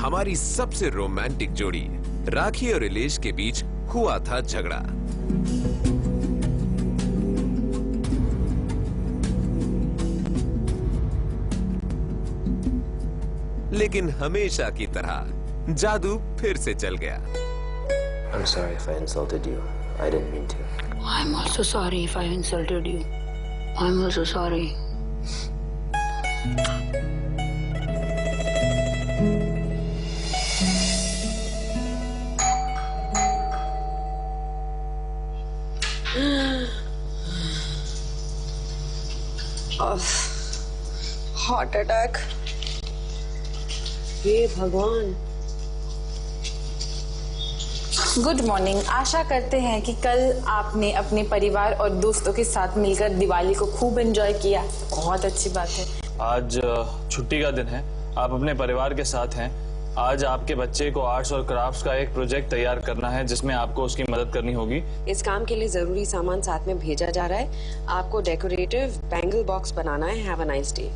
हमारी सबसे रोमांटिक जोड़ी राखी और इलेश के बीच हुआ था झगड़ा। लेकिन हमेशा की तरह जादू फिर से चल गया। I'm sorry if I insulted you. I didn't mean to. I'm also sorry if I insulted you. I'm also sorry. Heart attack. हे भगवान। Good morning. आशा करते हैं कि कल आपने अपने परिवार और दोस्तों के साथ मिलकर दिवाली को खूब एंजॉय किया। बहुत अच्छी बात है। आज छुट्टी का दिन है, आप अपने परिवार के साथ हैं। आज आपके बच्चे को आर्ट्स और क्राफ्ट्स का एक प्रोजेक्ट तैयार करना है जिसमें आपको उसकी मदद करनी होगी। इस काम के लिए जरूरी सामान साथ में भेजा जा रहा है। आपको डेकोरेटिव बैंगल बॉक्स बनाना है। Have a nice day.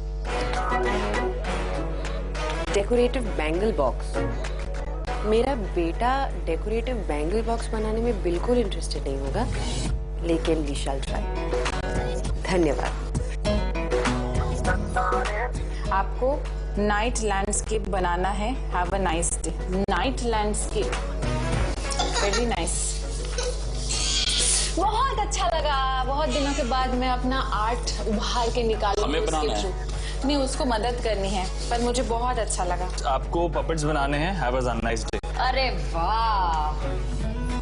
Decorative bangle box. मेरा बेटा डेकोरेटिव बैंगल बॉक्स बनाने में बिल्कुल इंटरेस्टेड नहीं होगा, लेकिन वी शैल ट्राई। धन्यवाद। आपको नाइट लैंडस्केप बनाना है। Have a nice day. Night landscape, very nice. बहुत अच्छा लगा। बहुत दिनों के बाद मैं अपना आर्ट उभार के निकालूं। हमें बनाना है। नहीं, उसको मदद करनी है, पर मुझे बहुत अच्छा लगा। आपको पपेट्स बनाने हैं। Have a nice day. अरे वाह,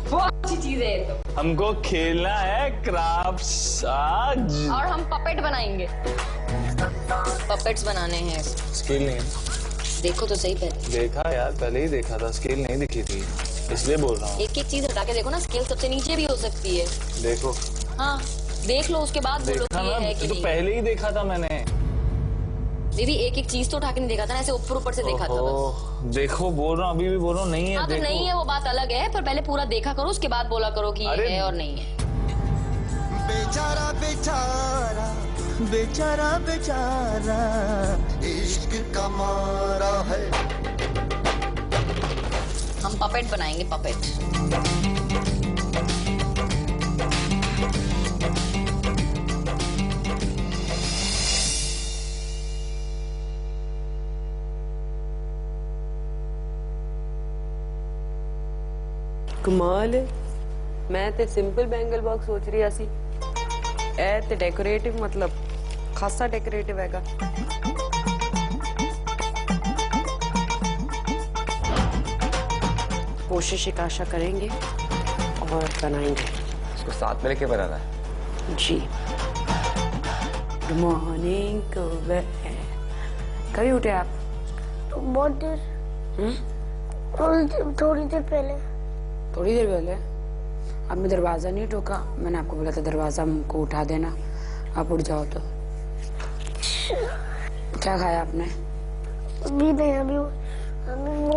बहुत अच्छी चीज है ये तो। हमको खेलना है क्राफ्ट्स आज। और हम पपेट बनाएंगे। पपेट्स बनाने हैं। स्केल नहीं है। देखो तो सही पहले। देखा यार, पहले ही देखा था, स्केल नहीं दिखी थी, इसलिए बोल रहा हूँ। एक एक चीज हटा के देखो ना, स्केल सबसे नीचे भी हो सकती है। देखो। हाँ, देख लो, उसके बाद बोलो कि ये है कि तो नहीं। पहले ही देखा था मैंने। दीदी एक एक चीज तो उठा के नहीं देखा था ना, ऐसे ऊपर ऊपर से देखा था बस। देखो, बोल रहा हूँ, अभी भी बोल रहा हूँ, नहीं है। हाँ तो नहीं है वो बात अलग है, पर पहले पूरा देखा करो, उसके बाद बोला करो कि ये है और नहीं है। बेचारा बेचारा बेचारा बेचारा इश्क का मारा है। हम पपेट बनाएंगे, पपेट। कमाल है। मैं ते सिंपल बैंगल बॉक्स सोच रही सी, ए ते डेकोरेटिव, मतलब खासा डेकोरेटिव हैगा। कोशिश एक आशा करेंगे और बनाएंगे। इसको साथ में लेके बनाना है। जी। Good morning. कभी उठे आप? बहुत देर। थोड़ी देर पहले। थोड़ी देर पहले? आपने दरवाजा नहीं ठोका? मैंने आपको बोला था दरवाजा को उठा देना, आप उठ जाओ तो। क्या खाया आपने? अभी नहीं, अभी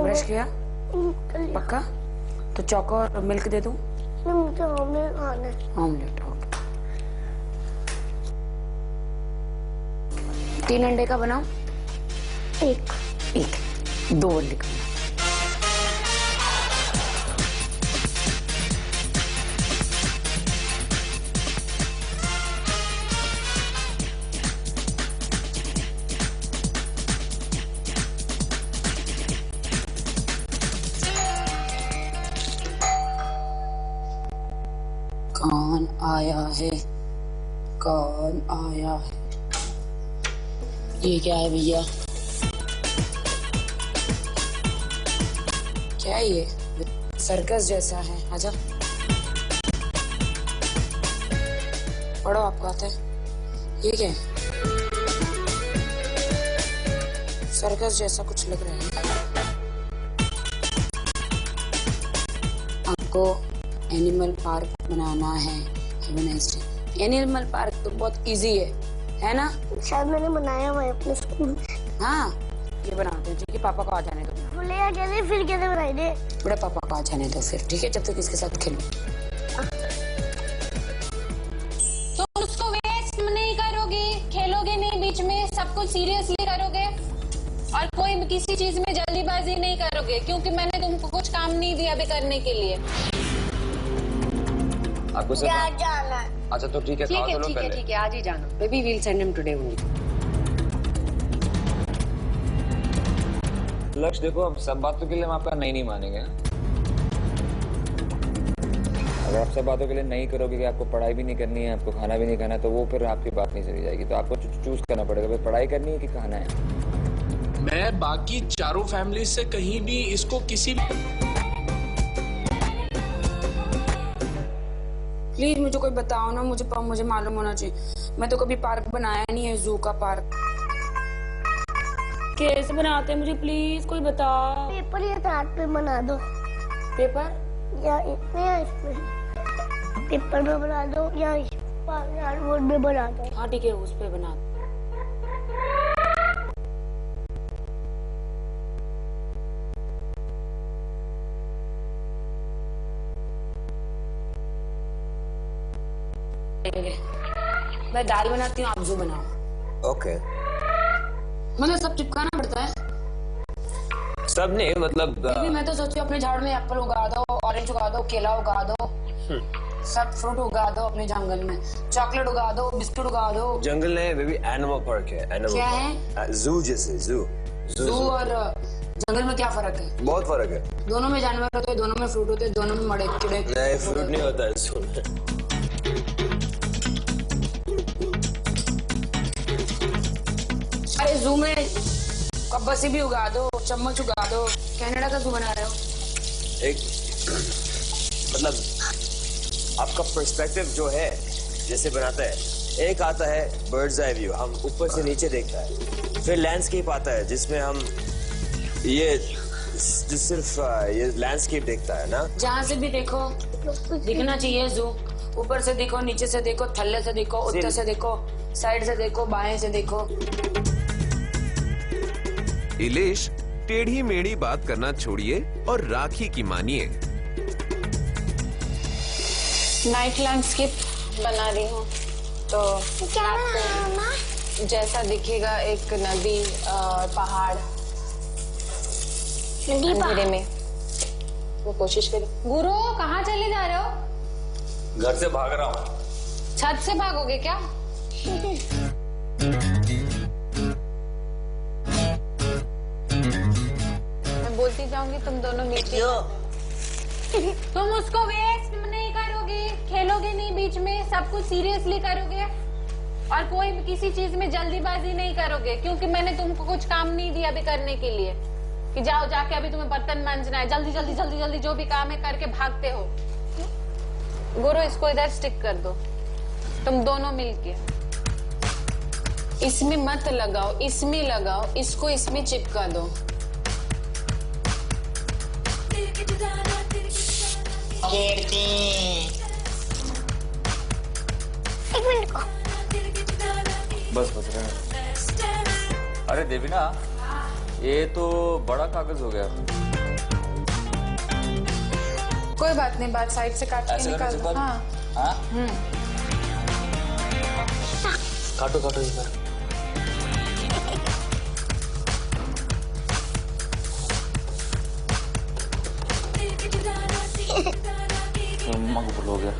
ब्रश किया? पक्का? तो चौको और मिल्क दे दूं? मुझे ऑमलेट खाना है। Omelette, okay. 3 अंडे का बनाओ? एक। 2 अंडे का। कौन आया है? कौन आया है? ये क्या है भैया? क्या है ये? सर्कस जैसा है। आजा, पढ़ो, आपको आता है? ये क्या है? सर्कस जैसा कुछ लग रहा है। आपको एनिमल पार्क बनाना है। एनिमल पार्क तो बहुत इजी है ना? शायद मैंने बनाया हुआ है अपने स्कूल में। हाँ, ये बनाते हैं। ठीक है, पापा को आ जाने दो। बोलेगा कैसे, फिर कैसे बनाएंगे? बड़े पापा को आ जाने दो फिर, ठीक है, जब तक इसके साथ खेलो। तो उसको वेस्ट नहीं करोगे, खेलोगे नहीं बीच में, सब कुछ सीरियसली करोगे और कोई कोई किसी चीज में जल्दीबाजी नहीं करोगे क्योंकि मैंने तुमको कुछ काम नहीं दिया अभी करने के लिए। आपको सिर्फ क्या जाना है? अच्छा तो ठीक है, ठीक खाओ है तो लो ठीक है पहले। ठीक है, आज ही जाना। Baby will send him today only. Lakshya देखो, अब सब बातों के लिए हम आपका नहीं मानेंगे। अगर आप सब बातों के लिए नहीं करोगे कि आपको पढ़ाई भी नहीं करनी है, आपको खाना भी नहीं खाना, तो वो फिर आपकी बात नहीं चली जाएगी। तो आपको चूज करना पड़ेगा, भाई पढ़ाई करनी है कि खाना है। मैं बाकी चारों फैमिली से कहीं भी इसको किसी भी प्लीज मुझे कोई बताओ ना, मुझे मालूम होना चाहिए। मैं तो कभी पार्क बनाया नहीं है, जू का पार्क कैसे बनाते हैं मुझे प्लीज कोई बताओ। पेपर या चार्ट पे बना दो, पेपर या इसमें या इसमें। पेपर में बना दो या चार्ट बोर्ड में बना दो। हाँ ठीक है, उस पे बना दो। मैं दाल बनाती हूँ, आप जू बनाओ। ओके। मतलब सब चिपकाना पड़ता है। सब नहीं, मतलब बेबी मैं तो सोचती हूँ अपने झाड़ में एप्पल उगा दो, ऑरेंज उगा दो, केला उगा दो, सब फ्रूट उगा दो अपने जंगल में। चॉकलेट उगा दो, बिस्कुट उगा दो। जंगल नहीं बेबी, एनिमल पार्क है। एनिमल क्या है? जू जैसे जू। जू और जंगल में क्या फर्क है? बहुत फर्क है। दोनों में जानवर होते हैं, दोनों में फ्रूट होते हैं, दोनों में मड़े कीड़े। नहीं, फ्रूट नहीं होता है जू में। अरे जू में कब्बसी भी उगा दो, चम्मच उगा दो। कनाडा का जू बना रहे हो? एक मतलब आपका पर्सपेक्टिव जो है जैसे बनाता है, एक आता है बर्ड्स आई व्यू, हम ऊपर से नीचे देखता है। फिर लैंडस्केप आता है जिसमें हम ये जो सिर्फ ये लैंडस्केप देखता है ना। जहाँ से भी देखो दिखना चाहिए जू। ऊपर से देखो, नीचे से देखो, थल्ले से देखो, उत्तर से देखो, साइड से देखो, बाएं से देखो। इलेश टेढ़ी मेढ़ी बात करना छोड़िए और राखी की मानिए। नाइट लैंडस्केप बना रही हूँ तो क्या मामा? जैसा दिखेगा एक नदी और पहाड़ नदी अंधेरे में, वो कोशिश करो। गुरु कहाँ चले जा रहे हो? घर से भाग रहा हूँ। छत से भागोगे क्या? मैं बोलती जाऊंगी, तुम दोनों मिलके। तुम उसको वेस्ट नहीं करोगे, खेलोगे नहीं बीच में, सब कुछ सीरियसली करोगे और कोई किसी चीज में जल्दीबाजी नहीं करोगे क्योंकि मैंने तुमको कुछ काम नहीं दिया अभी करने के लिए कि जाओ जाके अभी तुम्हें बर्तन मांजना है, जल्दी जल्दी जल्दी जल्दी जो भी काम है करके भागते हो। गुरु इसको इधर स्टिक कर दो, तुम दोनों मिलके। इसमें मत लगाओ, इसमें लगाओ, इसको इसमें चिपका दो। एक मिनट को। बस रहे। अरे देवीना, ये तो बड़ा कागज हो गया। कोई बात नहीं, बात साइड से काट के निकाल दो। हाँ हाँ? काटो काटो इधर। मम्मा को हो गया।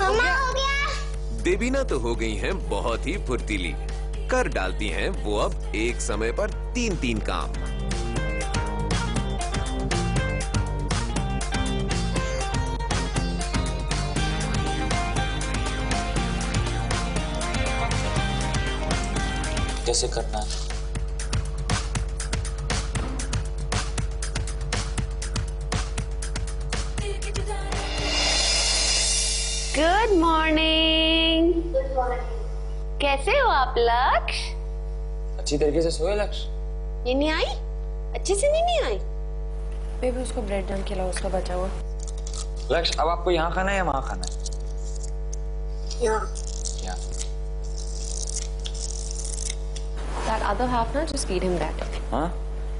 मम्मा हो गया। देवीना तो हो गई हैं बहुत ही फुर्तीली, कर डालती हैं वो अब एक समय पर 3-3 काम। कैसे करना है? Good morning. कैसे हो आप लक्ष्य? अच्छी तरीके से सोए लक्ष्य? ये नहीं आई? अच्छे से नहीं आई? बेबी उसको ब्रेड जैम खिलाओ, उसका बचा हुआ। लक्ष्य अब आपको यहाँ खाना है या वहाँ खाना है? यहाँ। That other half ना, just feed him that. हाँ?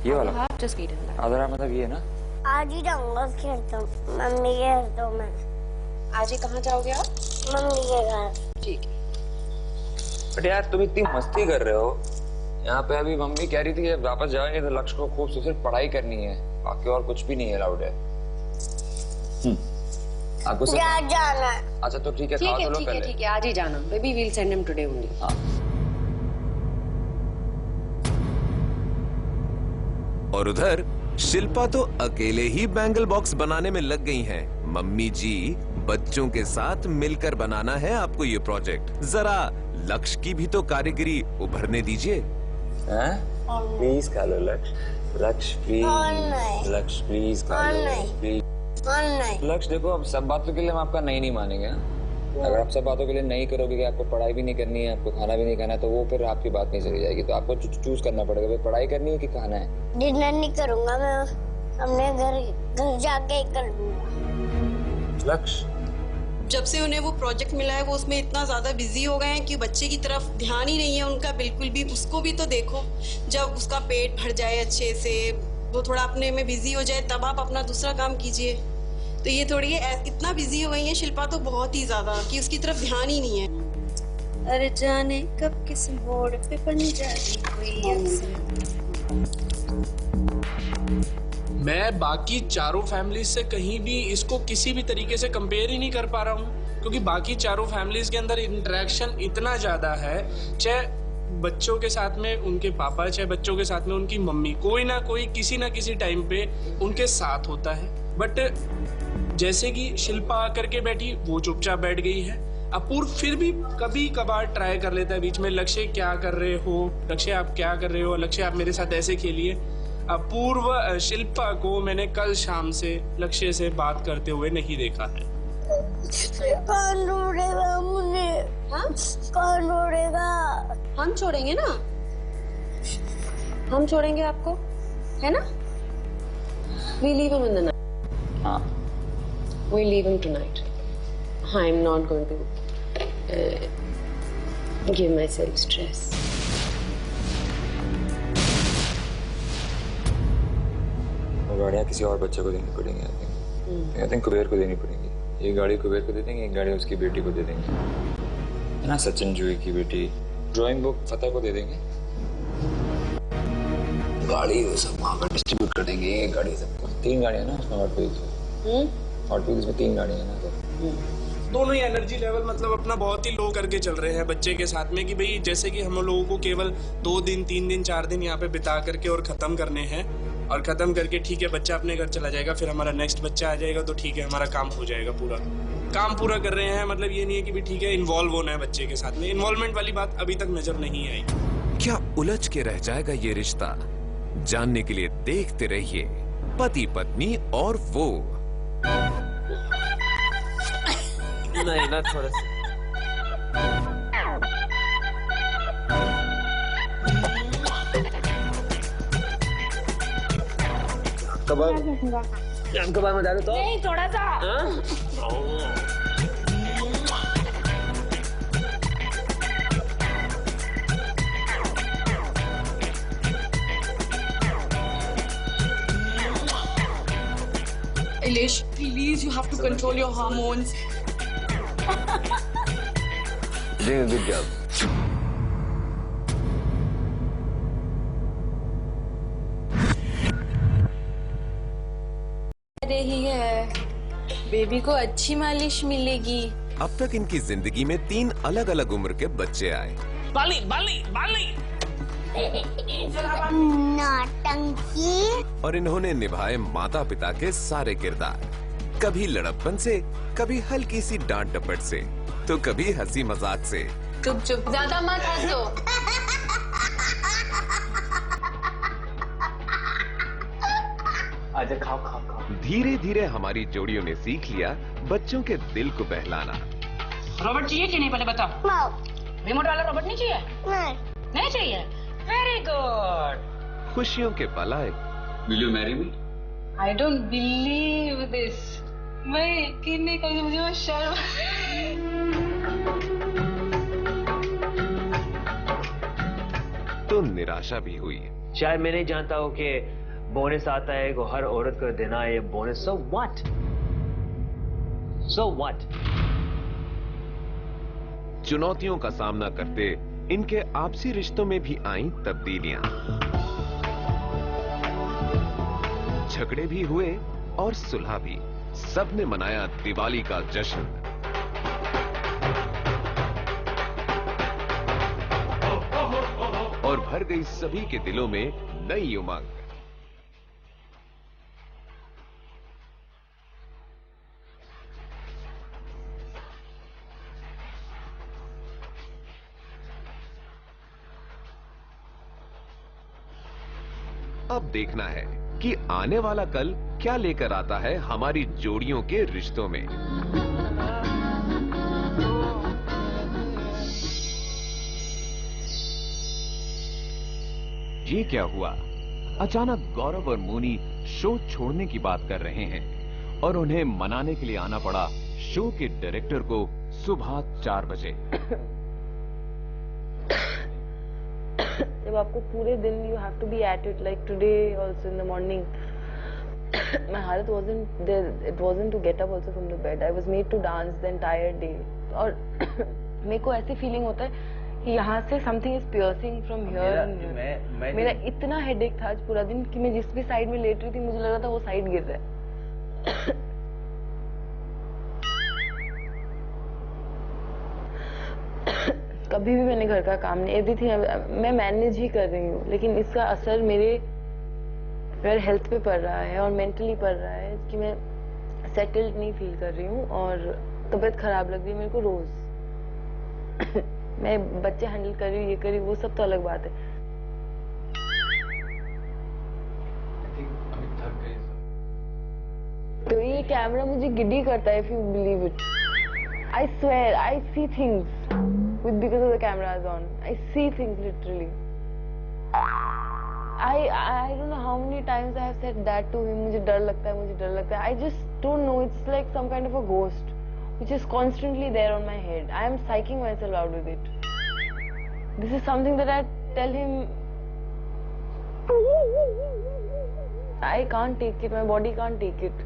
ये वाला? Other half, just feed him that. Other मतलब ये ना? आज ही जाऊंगा खेलता हूँ, मम्मी के घर। तो मैं आज ही कहाँ जाओगे आप? मम्मी के घर। ठीक है। बट यार तुम इतनी मस्ती कर रहे हो, यहाँ पे अभी मम्मी कह रही थी कि वापस जाएंगे तो लक्ष्य को खूब सिर्फ पढ़ाई करनी है, बाकी और कुछ भी नहीं अलाउड है। आपको जाना है। अच्छा तो ठीक है, ठीक खा है तो लो ठीक है पहले। ठीक है, आज ही जाना baby, will send him today only. हाँ। और उधर शिल्पा तो अकेले ही बैंगल बॉक्स बनाने में लग गई हैं। मम्मी जी, बच्चों के साथ मिलकर बनाना है आपको ये प्रोजेक्ट, जरा लक्ष्य की भी तो कारीगरी उभरने दीजिए। प्लीज खा लो लक्ष्य, लक्ष्य प्लीज, लक्ष्य प्लीज खा लो प्लीज। लक्ष्य देखो, अब सब बातों के लिए हम आपका नहीं मानेंगे। अगर आप सब बातों के लिए नहीं करोगे कि आपको पढ़ाई भी नहीं करनी है, आपको खाना भी नहीं खाना है, तो वो फिर आपकी बात नहीं चली जाएगी। तो आपको चूज करना पड़ेगा, भाई पढ़ाई करनी है कि खाना है। डिनर नहीं करूंगा मैं, अपने घर जाके ही कर लूंगा। लक्ष्य जब से उन्हें वो प्रोजेक्ट मिला है वो उसमें इतना ज्यादा बिजी हो गए हैं कि बच्चे की तरफ ध्यान ही नहीं है उनका बिल्कुल भी। उसको भी तो देखो, जब उसका पेट भर जाए अच्छे से, वो थोड़ा अपने में बिजी हो जाए, तब आप अपना दूसरा काम कीजिए। तो ये थोड़ी इतना बिजी हो गई है शिल्पा तो बहुत ही ज्यादा, कि उसकी तरफ ध्यान ही नहीं है। अरे जाने कब किस मोड़ पे बन जाती कोई। मैं बाकी चारों फैमिलीज से कहीं भी इसको किसी भी तरीके से कंपेयर ही नहीं कर पा रहा हूँ, क्योंकि बाकी चारों फैमिलीज के अंदर इंटरेक्शन इतना ज्यादा है, चाहे बच्चों के साथ में उनके पापा, चाहे बच्चों के साथ में उनकी मम्मी, कोई ना कोई किसी ना किसी टाइम पे उनके साथ होता है। बट जैसे कि शिल्पा आकर के बैठी, वो चुपचाप बैठ गई है। अपूर्व फिर भी कभी कभार ट्राई कर लेता है बीच में, लक्ष्य क्या कर रहे हो, लक्ष्य आप क्या कर रहे हो, लक्ष्य आप मेरे साथ ऐसे खेलिए। अपूर्व शिल्पा को मैंने कल शाम से लक्ष्य से बात करते हुए नहीं देखा है। कौन ढूंढेगा मुझे? हाँ? कौन ढूंढेगा? हम छोड़ेंगे ना, हम छोड़ेंगे आपको, है ना? We leave him in the night. हाँ। We leave him tonight. I'm not going to give myself stress. गाड़ियाँ किसी और बच्चे को देनी पड़ेंगी। आई थिंक कुबेर को देनी पड़ेगी। एक गाड़ी कुबेर को दे देंगे, एक गाड़ी उसकी बेटी को दे देंगे, है ना? सचिन जूही की बेटी। ड्राइंग बुक फतेह को दे देंगे, गाड़ी सब वहाँ पर डिस्ट्रीब्यूट कर देंगे। एक गाड़ी सबको, 3 गाड़ियाँ ना उसमें, हॉट व्हील्स में 3 गाड़ियाँ ना, तो दोनों ही एनर्जी लेवल मतलब अपना बहुत ही लो करके चल रहे हैं बच्चे के साथ में, कि भाई जैसे कि हम लोगों को केवल 2 दिन 3 दिन 4 दिन यहाँ पे बिता करके और खत्म करने हैं, और खत्म करके ठीक है बच्चा अपने घर चला जाएगा, फिर हमारा नेक्स्ट बच्चा आ जाएगा, तो ठीक है हमारा काम हो जाएगा, पूरा काम पूरा कर रहे हैं। मतलब ये नहीं है कि भी ठीक है इन्वॉल्व होना है बच्चे के साथ में। इन्वॉल्वमेंट वाली बात अभी तक नजर नहीं आई। क्या उलझ के रह जाएगा ये रिश्ता? जानने के लिए देखते रहिए पति पत्नी और वो। नहीं ना, थोड़ा सा कबाब में डालो तो नहीं, थोड़ा सा। Elish, please, you have to control your hormones. Doing a good job. रही है, बेबी को अच्छी मालिश मिलेगी। अब तक इनकी जिंदगी में 3 अलग अलग उम्र के बच्चे आए। बाली बाली बाली नौटंकी। और इन्होंने निभाए माता पिता के सारे किरदार, कभी लड़प्पन से, कभी हल्की सी डांट डपट से, तो कभी हंसी मजाक से। चुप चुप, ज्यादा मत हंसो। आजा खाओ खाओ खाओ। धीरे धीरे हमारी जोड़ियों ने सीख लिया बच्चों के दिल को बहलाना। रॉबर्ट चाहिए कि नहीं, पहले बताओ। रिमोट वाला रॉबर्ट नहीं चाहिए? नहीं चाहिए? Very good. खुशियों के पल आए। Will you marry me? I don't believe this. मैं यकीन नहीं कर, मुझे शर्म। तो निराशा भी हुई। शायद मैं नहीं जानता हूँ कि बोनस आता है को हर औरत को देना है ये bonus. So what? So what? चुनौतियों का सामना करते इनके आपसी रिश्तों में भी आई तब्दीलियां। झगड़े भी हुए और सुलह भी। सबने मनाया दिवाली का जश्न। और भर गई सभी के दिलों में नई उमंग। अब देखना है कि आने वाला कल क्या लेकर आता है हमारी जोड़ियों के रिश्तों में। ये क्या हुआ? अचानक गौरव और मोनी शो छोड़ने की बात कर रहे हैं और उन्हें मनाने के लिए आना पड़ा शो के डायरेक्टर को सुबह 4 बजे। जब आपको पूरे दिन you have to be at it, like today also in the morning my हालत wasn't there, it wasn't to get up also from the bed. I was made to dance the entire day. और मेरे को ऐसे feeling होता है कि यहाँ से something is piercing from here and here. मेरा इतना हेडेक था आज पूरा दिन कि मैं जिस भी साइड में लेट रही थी मुझे लग रहा था वो साइड गिर रहा है। कभी भी मैंने घर का काम नहीं, एवरीथिंग मैं मैनेज ही कर रही हूँ, लेकिन इसका असर मेरे हेल्थ पे पड़ रहा है और मेंटली पड़ रहा है कि मैं सेटल्ड नहीं फील कर रही हूँ और तबीयत खराब लग रही है मेरे को रोज। मैं बच्चे हैंडल कर रही हूँ, ये कर रही हूँ, वो सब तो अलग बात है। तो ये कैमरा मुझे गिड्डी करता है, if you believe it. I swear, I see things because of the cameras on. I see things literally. I don't know how many times I have said that to him. मुझे डर लगता है, मुझे डर लगता है. I just don't know. It's like some kind of a ghost which is constantly there on my head. I am psyching myself out with it. This is something that I tell him. I can't take it. My body can't take it.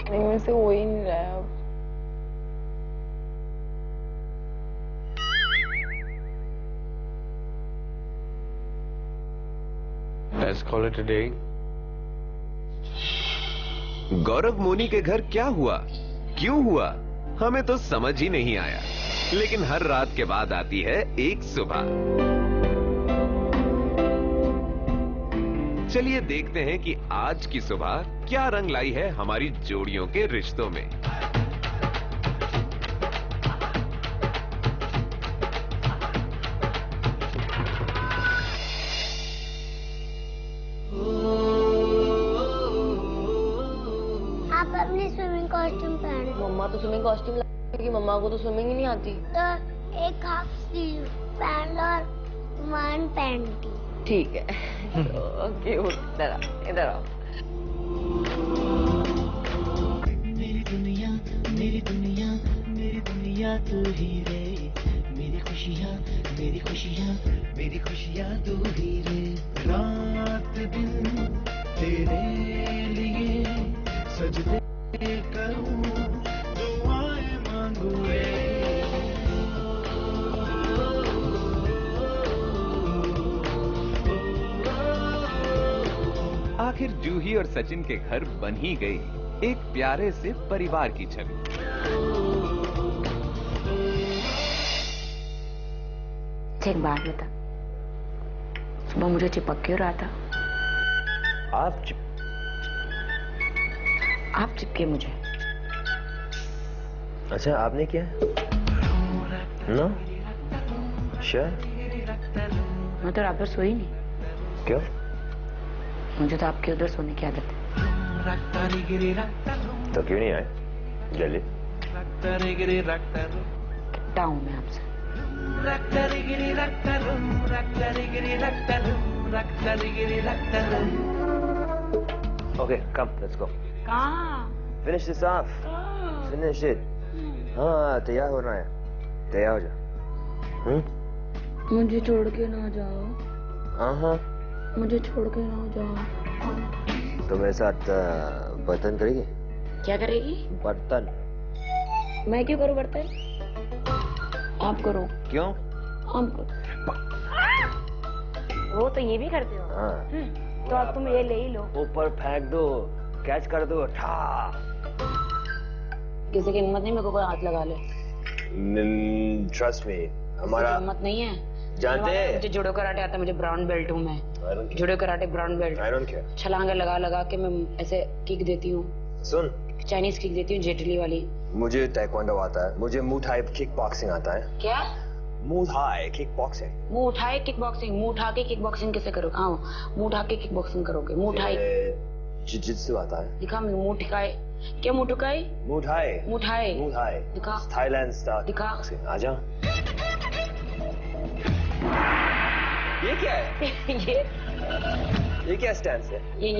नहीं, मेरे से हो ही नहीं रहा है अब. Let's call it a day. गौरव मोनी के घर क्या हुआ, क्यों हुआ, हमें तो समझ ही नहीं आया। लेकिन हर रात के बाद आती है एक सुबह। चलिए देखते हैं कि आज की सुबह क्या रंग लाई है हमारी जोड़ियों के रिश्तों में। आप अपनी स्विमिंग कॉस्ट्यूम पहने। मम्मा तो स्विमिंग कॉस्ट्यूम क्योंकि मम्मा को तो स्विमिंग ही नहीं आती। तो एक हाफ स्लीव पैंट और वन पैंटी। ठीक है। ओके, इधर आओ। मेरी दुनिया मेरी दुनिया मेरी दुनिया तू ही रे, मेरी खुशियाँ मेरी खुशियाँ मेरी खुशियाँ तू ही रे। रात दिन तेरे लिए सजदे करूँ, दुआएं मांगू रे। आखिर जूही और सचिन के घर बन ही गई एक प्यारे से परिवार की छवि। एक बात बता, सुबह मुझे चिपक क्यों रहा था? आप चिपके मुझे। अच्छा, आपने किया? No sure? मैं तो रात भर सोई नहीं। क्यों? मुझे तो आपके उधर सोने की आदत है। तो क्यों नहीं आए जल्दी? कितना हूं मैं आपसे? Okay, come, let's go. कहाँ? Finish this off. Finish it. हाँ, तैयार होना है। तैयार हो जा। मुझे छोड़ के ना जाओ। हाँ, मुझे छोड़ के ना जाओ। तो मेरे साथ बर्तन करेगी? क्या करेगी? बर्तन। मैं क्यों करूँ बर्तन? आप करो। क्यों? वो तो ये भी करते हो? हाँ। तो अब तुम ये ले ही लो। ऊपर फेंक दो, कैच कर दो, ठा। किसी की हिम्मत नहीं मेरे को कोई हाथ लगा ले। ट्रस्ट मी, हमारा हिम्मत नहीं है। जानते हैं? मुझे जूडो कराटे आता है, मुझे ब्राउन बेल्ट हूँ मैं। Judo karate brown belt. I don't care। छलांगे लगा लगा के मैं ऐसे किक देती हूँ। सुन, चाइनीज किक देती हूँ, जेटली वाली। मुझे ताइक्वांडो आता है, मुझे मुंह थाई किक बॉक्सिंग आता है। क्या? मुंह थाई किक बॉक्सिंग। मुंह उठाए किक बॉक्सिंग? मुंह उठा के किक बॉक्सिंग कैसे करोगे? हाँ, मुंह उठा के किक बॉक्सिंग करोगे। मुंह उठाए जिजित्सु आता है। दिखा मुंह ठिकाए। क्या मुंह ठुकाए? मुंह थाई। मुंह ठाए। मुंह थाई। दिखा। Thailand style. दिखा। आजा। ये क्या है? ये क्या स्टैंस है? ये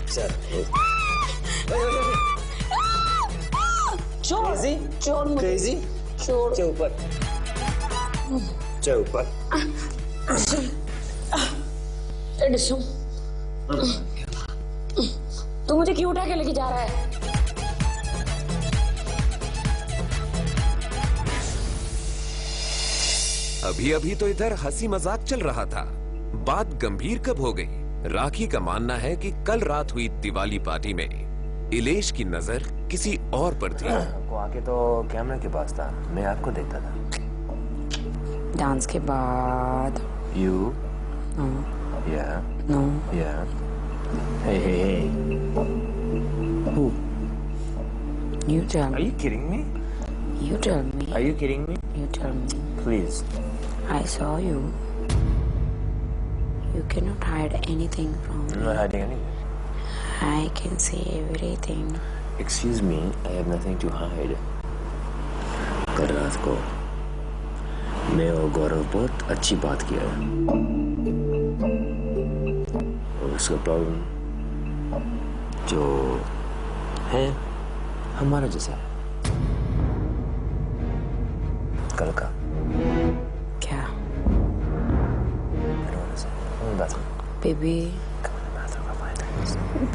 सर। चोर। चोर मुझे। क्रेजी? चोर। चल ऊपर। चल ऊपर। एडिशन। तू मुझे क्यों उठा के लेके जा रहा है? अभी अभी तो इधर हंसी मजाक चल रहा था, बात गंभीर कब हो गई? राखी का मानना है कि कल रात हुई दिवाली पार्टी में इलेश की नजर किसी और पर थी। आपको आके तो कैमरा के पास था, मैं आपको देखता था। डांस के बाद। You? No. Yeah. No. Yeah. Hey, hey, hey. Who? You tell me. Are you kidding me? You tell me. Are you kidding me? You tell me. Please. I saw you. You cannot hide anything from I'm me. not hiding anything. I can see everything. Excuse me, I have nothing to hide. कल रात को मैं और गौरव बहुत अच्छी बात किया है। और उसका प्रॉब्लम जो है हमारा जैसा है। कल का क्या? बेबी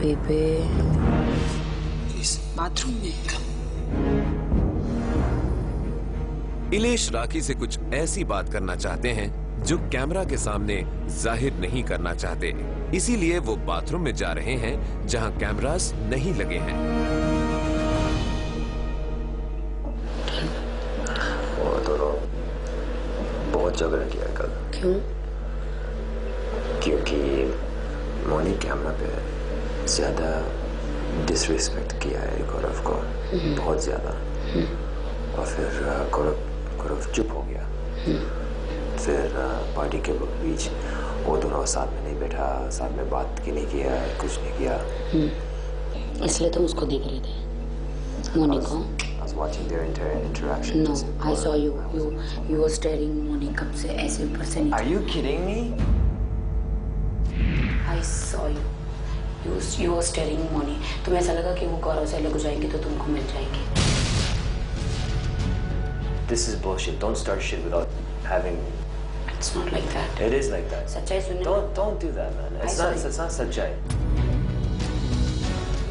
बेबी बाथरूम में इलेश राखी से कुछ ऐसी बात करना चाहते हैं जो कैमरा के सामने जाहिर नहीं करना चाहते, इसीलिए वो बाथरूम में जा रहे हैं जहां कैमरास नहीं लगे हैं। वो दोनों बहुत झगड़ा किया कल। क्यों? क्योंकि मोनी कैमरा पे ज्यादा डिसरिस्पेक्ट किया है गौरव को, बहुत ज्यादा। और फिर गौरव चुप हो गया। फिर पार्टी के बीच वो दोनों साथ में नहीं बैठा, साथ में बात की नहीं किया, कुछ नहीं किया। इसलिए तुम उसको देख रहे थे, मोनी को? I was watching their interaction. No, I saw you. You were staring Moni कब से ऐसे ऊपर से नीचे। Are you kidding me? I saw you. You were staring Moni. तुम्हें ऐसा लगा कि वो गौरव से अलग हो जाएंगे तो तुमको मिल जाएंगे। This is bullshit. Don't start shit without having. It's not like that. It is like that. सच्चाई सुनने। Don't do that, man. It's not सच्चाई।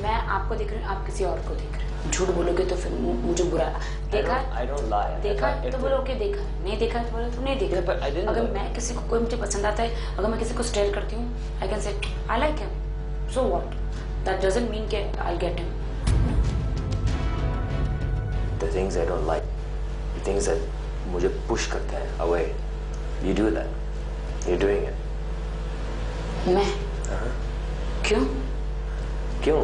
मैं आपको देख रही हूँ, आप किसी और को देख रहे हो। झूठ बोलोगे तो फिर मुझे बुरा। देखा? I don't lie. देखा तो बोलो कि देखा, नहीं देखा तो बोलो तो नहीं देखा। Yeah, but I didn't अगर know. मैं किसी को, कोई मुझे पसंद आता है, अगर मैं किसी को स्टेयर करती हूँ, I can say I like him. So what? That doesn't mean कि I'll get him. The things I don't like, the things that मुझे push करते हैं away, you do that. You're doing it. मैं? क्यों? क्यों?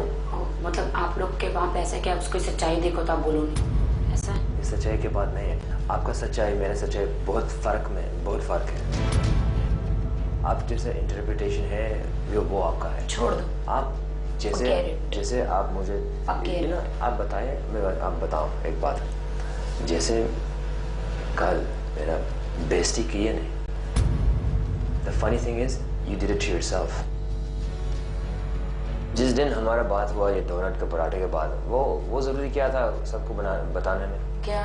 मतलब आप लोग के वहाँ पे ऐसा है कि आप उसको सच्चाई देखो तो आप बोलो नहीं, ऐसा है? ये सच्चाई की बात नहीं है। आपका सच्चाई मेरा सच्चाई बहुत फर्क है। आप जैसे इंटरप्रिटेशन है वो आपका है। छोड़ दो। आप जैसे आप मुझे आप बताएं, मैं आप बताओ एक बात। जैसे कल मेरा बेइज्जती किए नहीं। The funny thing is, you did it to yourself. जिस दिन हमारा बात हुआ ये डोनट के पराठे के बाद, वो जरूरी क्या था सबको बताने में? क्या?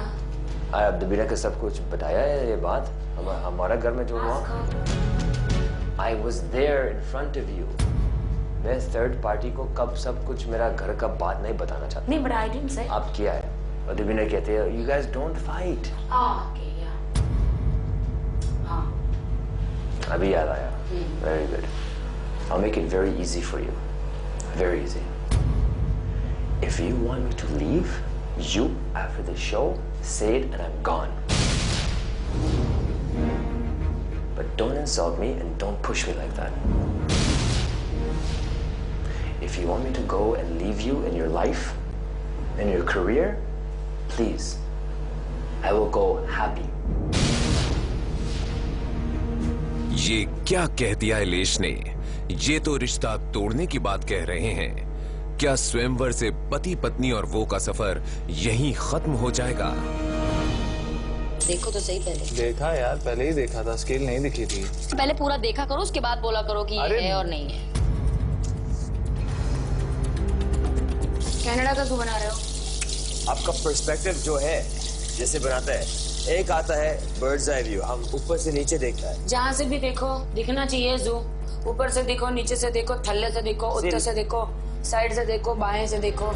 अब दबीरा के सब कुछ बताया है ये बात, हमारा घर में जो हुआ। I was there in front of you. मैं थर्ड पार्टी को कब सब कुछ मेरा घर का बात नहीं बताना चाहता। नहीं, but I didn't say. आप किया है। और दिव्या कहते हैं, you guys don't fight. Okay, yeah. हाँ. अभी याद आया। Very good. I'll make it very easy for you. Very easy. If you want me to leave, you after the show say it and I'm gone. But don't insult me and don't push me like that. If you want me to go and leave you in your life, in your career, please, I will go happy. ये क्या कह दिया इलेश ने? ये तो रिश्ता तोड़ने की बात कह रहे हैं। क्या स्वयंवर से पति पत्नी और वो का सफर यहीं खत्म हो जाएगा? देखो तो सही पहले। देखा यार, पहले ही देखा था, स्केल नहीं दिखी थी। पहले पूरा देखा करो, उसके बाद बोला करो कि ये है और नहीं है। कनाडा का क्यों बना रहे हो? आपका पर्सपेक्टिव जो है जैसे बनाता है, एक आता है बर्ड्स आई व्यू, हम ऊपर से नीचे देखता है। जहाँ से भी देखो दिखना चाहिए जू। ऊपर से देखो, नीचे से देखो, थल्ले से देखो, उत्तर से देखो, साइड से देखो, बाएं से देखो।